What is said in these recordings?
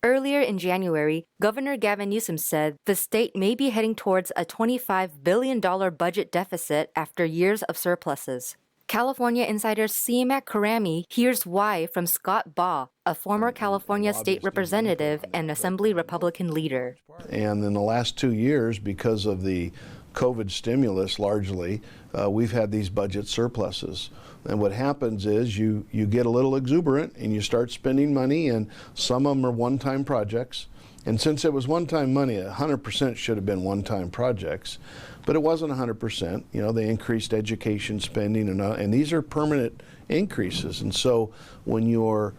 Earlier in January, Governor Gavin Newsom said the state may be heading towards a $25 billion budget deficit after years of surpluses. California insider C-Mac Karami hears why from Scott Baugh, a former California state representative and Assembly Republican leader. And in the last 2 years, because of the COVID stimulus largely, we've had these budget surpluses. And what happens is you get a little exuberant and you start spending money, and some of them are one-time projects. And since it was one-time money, 100% should have been one-time projects. But it wasn't 100%. You know, they increased education spending, and these are permanent increases. And so when your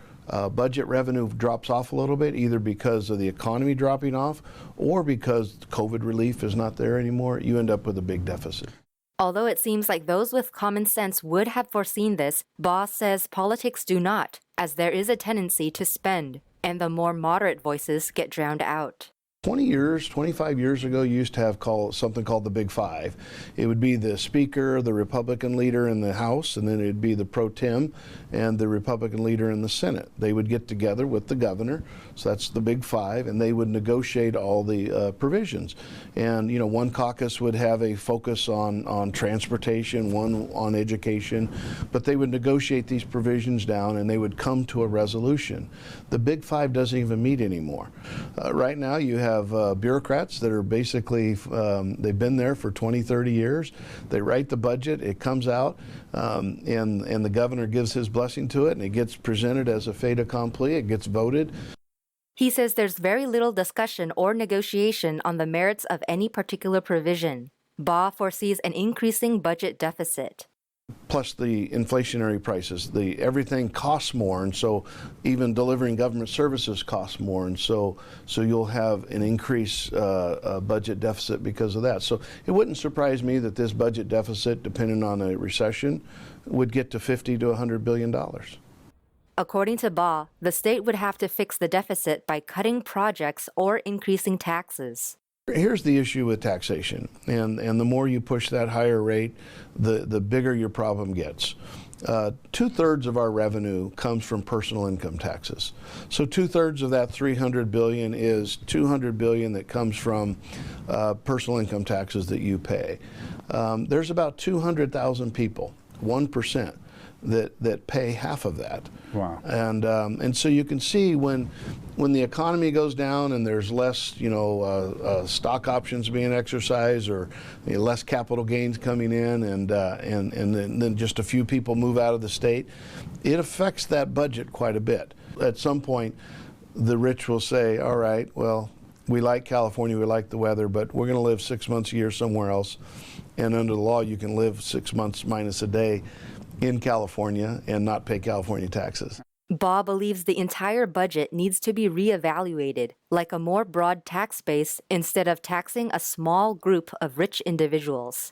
budget revenue drops off a little bit, either because of the economy dropping off or because COVID relief is not there anymore, you end up with a big deficit. Although it seems like those with common sense would have foreseen this, Baugh says politics do not, as there is a tendency to spend, and the more moderate voices get drowned out. 25 years ago, you used to have something called the Big Five. It would be the Speaker, the Republican leader in the House, and then it would be the Pro Tem and the Republican leader in the Senate. They would get together with the governor, so that's the Big Five, and they would negotiate all the provisions. And you know, one caucus would have a focus on transportation, one on education, but they would negotiate these provisions down and they would come to a resolution. The Big Five doesn't even meet anymore. Right now you have bureaucrats that are basically, they've been there for 20, 30 years. They write the budget, it comes out, and the governor gives his blessing to it, and it gets presented as a fait accompli, it gets voted. He says there's very little discussion or negotiation on the merits of any particular provision. Baugh foresees an increasing budget deficit. Plus the inflationary prices, everything costs more, and so even delivering government services costs more, and so you'll have an increased budget deficit because of that. So it wouldn't surprise me that this budget deficit, depending on a recession, would get to $50 to $100 billion. According to Baugh, the state would have to fix the deficit by cutting projects or increasing taxes. Here's the issue with taxation, and the more you push that higher rate, the bigger your problem gets. 2/3 of our revenue comes from personal income taxes. So 2/3 of that $300 billion is $200 billion that comes from personal income taxes that you pay. There's about 200,000 people, 1%. That pay half of that. Wow. And so you can see when the economy goes down and there's less, stock options being exercised, or less capital gains coming in, and then just a few people move out of the state, it affects that budget quite a bit. At some point, the rich will say, all right, well, we like California, we like the weather, but we're going to live 6 months a year somewhere else. And under the law, you can live 6 months minus a day in California and not pay California taxes. Baugh believes the entire budget needs to be reevaluated, like a more broad tax base instead of taxing a small group of rich individuals.